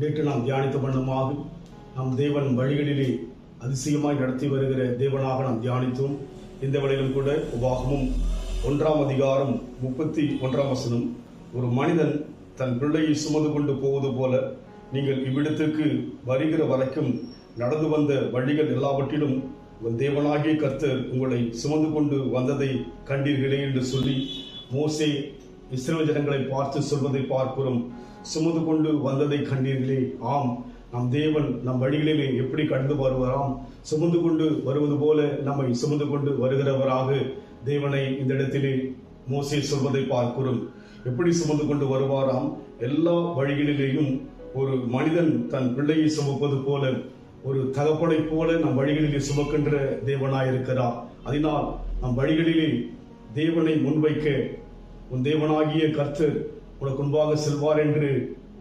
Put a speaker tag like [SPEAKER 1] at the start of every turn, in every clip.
[SPEAKER 1] நேற்று நாம் தியானித்த வண்ணமாக நம் தேவன் வழிகளிலே அதிசயமாய் நடத்தி வருகிற தேவனாக நாம் தியானித்தோம். இந்த வழியிலும் கூட உபாகமும் 1 அதிகாரம் 31 ஒரு மனிதன் தன் பிள்ளையை சுமந்து கொண்டு போவது போல நீங்கள் இவ்விடத்திற்கு வருகிற வரைக்கும் நடந்து வந்த வழிகள் எல்லாவற்றிலும் உங்கள் தேவனாகிய கர்த்தர் உங்களை சுமந்து கொண்டு வந்ததை கண்டீர்களே என்று சொல்லி மோசே இஸ்ரவேல் ஜனங்களை பார்த்து சொல்வதை பார்க்கிறோம். சுமந்து கொண்டு வந்ததை கண்டீர்களே. ஆம், நம் தேவன் நம் வழிகளிலே எப்படி கடந்து வருவாராம், சுமந்து கொண்டு வருவது போல நம்மை சுமந்து கொண்டு வருகிறவராக தேவனை இந்த இடத்திலே மோசே சொல்வதை பார்க்கிறோம். எப்படி சுமந்து கொண்டு வருவாராம்? எல்லா வழிகளிலேயும் ஒரு மனிதன் தன் பிள்ளையை சுமப்பது போல, ஒரு தகப்பனை போல நம் வழிகளிலே சுமக்கின்ற தேவனாயிருக்கிறார். அதனால் நம் வழிகளிலே தேவனை முன்வைக்க உன் தேவனாகிய கர்த்தர் உனக்கு முன்பாக செல்வார் என்று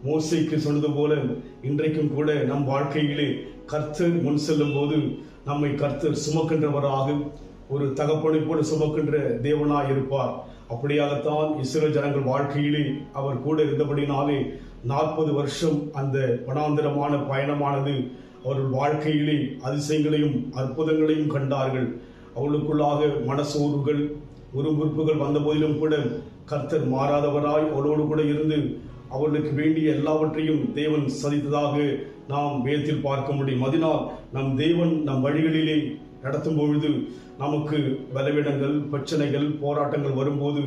[SPEAKER 1] மோசேக்கு சொன்னது போல இன்றைக்கும் கூட நம் வாழ்க்கையிலே கர்த்தர் முன் செல்லும் போது நம்மை கர்த்தர் சுமக்கின்றவராக, ஒரு தகப்பனை போல சுமக்கின்ற தேவனாய் இருப்பார். அப்படியாகத்தான் இஸ்ரவேல் ஜனங்கள் வாழ்க்கையிலே அவர் கூட இருந்தபடினாலே 40 வருஷம் அந்த வனாந்திரமான பயணமானது அவர்கள் வாழ்க்கையிலே அதிசயங்களையும் அற்புதங்களையும் கண்டார்கள். அவளுக்குள்ளாக மனசோர்வுகள் உறுப்புகள் வந்த போதிலும் கூட கர்த்தர் மாறாதவராய் அவளோடு கூட இருந்து அவர்களுக்கு வேண்டிய எல்லாவற்றையும் தேவன் சதித்ததாக நாம் வேதத்தில் பார்க்க முடியும். அதனால் நம் தேவன் நம் வழிகளிலே நடத்தும் பொழுது நமக்கு பலவீனங்கள், பிரச்சனைகள், போராட்டங்கள் வரும்போது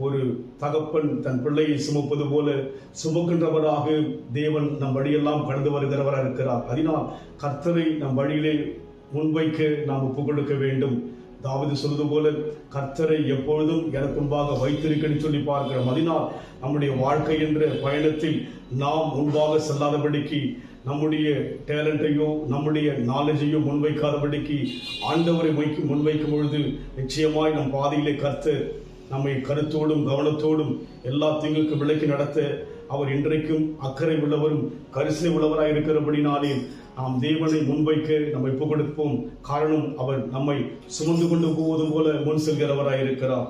[SPEAKER 1] ஒரு தகப்பன் தன் பிள்ளையை சுமப்பது போல சுமக்கின்றவராக தேவன் நம் வழியெல்லாம் கடந்து வருகிறவராக இருக்கிறார். அதனால் கர்த்தரை நம் வழியிலே முன்வைக்க நாம் ஒப்புக் கொடுக்க வேண்டும். தாவீது சொல்வது போல கர்த்தரை எப்பொழுதும் எனக்கு முன்பாக வைத்திருக்கன்னு சொல்லி பார்க்கிறோம். அதனால் நம்முடைய வாழ்க்கை என்ற பயணத்தில் நாம் முன்பாக செல்லாதபடிக்கு, நம்முடைய டேலண்டையோ நம்முடைய நாலேஜையோ முன்வைக்காதபடிக்கு ஆண்டவரை முன்வைக்கும் பொழுது நிச்சயமாய் நம் பாதையிலே கர்த்தர் நம்மை கருத்தோடும் கவனத்தோடும் எல்லா தீங்குக்கும் விலக்கி நடத்த அவர் இன்றைக்கும் அக்கறை உள்ளவரும் கரிசனை உள்ளவராய் இருக்கிறபடினாலே நாம் தேவனை முன்வைக்க நம்மை ஒப்புக் கொடுப்போம். காரணம், அவர் நம்மை சுமந்து கொண்டு போவது போல முன் செல்கிறவராய் இருக்கிறார்.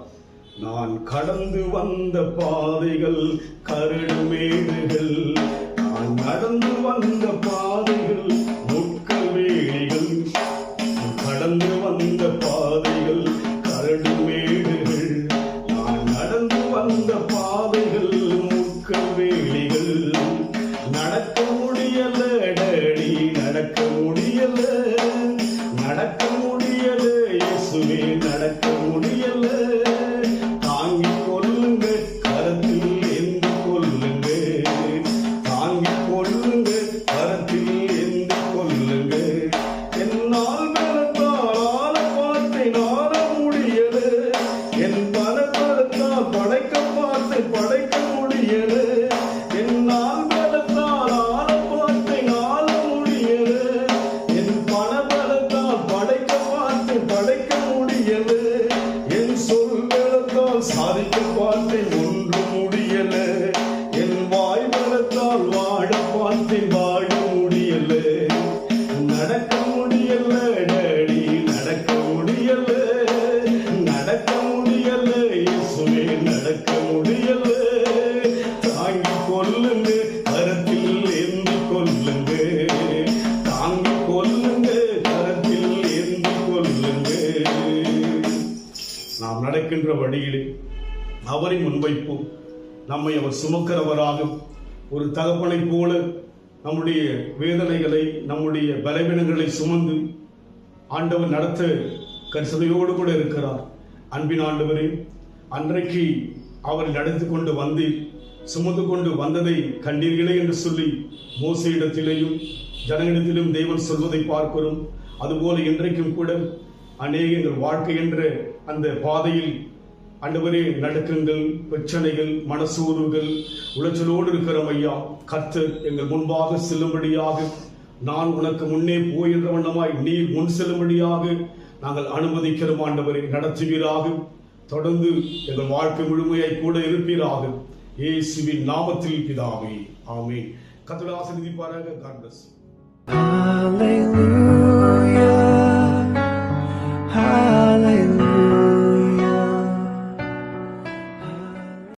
[SPEAKER 1] நான் கடந்து வந்த பாதைகள் கரடுமேடுகள், நான் நடந்து வந்த பாதைகள் முட்கவேலிகள், கடந்து வந்த பாதைகள் கரடுமேடுகள், நான் நடந்து வந்த பாதைகள் முட்கவேலிகள், நடக்க முடியல டேடி, நடக்க முடியல, நடக்க முடியல இயேசுவே, நடக்க முடியல, தாங்கிக் கொள்ளுங்க கரத்தில் ஏந்தி கொள்ளுங்க, தாங்கிக் கொள்ளுங்க கரத்தில் ஏந்தி கொள்ளுங்க, என்னால் பலத்தால் ஆள பார்த்தேன் ஆள முடியல, என் பலத்தால் படைக்க பார்த்தேன் படைக்க முடியல, என்னால் பலத்தால் ஆள பார்த்தேன் ஆள முடியல, என் பலத்தால் படைக்க பார்த்தேன் படைக்க முடியல, என் சொல் பலத்தால் சாதிக்க பார்த்தேன் ஒன்று முடியல, என் வாய் பலத்தால் வாழ பார்த்தேன் வாழ முடியல, நடக்க முடியல டேடி, நடக்க முடியல, நடக்க முடியல இயேசுவே, நடக்க முடியல, தாங்கிக் கொள்ளுங்க கரத்தில் ஏந்தி கொள்ளுங்க, தாங்கிக் கொள்ளுங்க கரத்தில் ஏந்தி கொள்ளுங்க. நாம் நடக்கின்ற வழியிலே அவரை முன்வைப்போம். நம்மை அவர் சுமக்கிறவராக, ஒரு தகப்பனை போல நம்முடைய வேதனைகளை நம்முடைய பலவீனங்களை சுமந்து ஆண்டவர் நடத்த கரிசனையோடு கூட இருக்கிறார். அன்பின் ஆண்டவரே, அன்றைக்கு அவர் நடத்தி கொண்டு வந்து சுமந்து கொண்டு வந்ததை கண்டீர்களே என்று சொல்லி மோசேயிடத்திலேயும் ஜனங்களிடத்திலும் தேவன் சொல்வதை பார்க்கிறோம். அதுபோல இன்றைக்கும் கூட அநேக எங்கள் வாழ்க்கை என்ற அந்த பாதையில் ஆண்டவரே நடுக்கங்கள், பிரச்சனைகள், மனசோர்வுகள், உளைச்சலோடு இருக்கிறோம் ஐயா. கர்த்தர் எங்கள் முன்பாக செல்லும்படியாக, நான் உனக்கு முன்னே போகின்ற வண்ணமாய் நீர் முன் செல்லும்படியாக நாங்கள் அனுமதிக்கிறோம். ஆண்டவரை நடத்துவீராக, தொடர்ந்து எங்கள் வாழ்க்கை முழுமையாய் கூட இருப்பீராக. இயேசுவின் நாமத்தில் பிதாவே, ஆமென். கர்த்தர் ஆசீர்வதிப்பாராக. God bless you.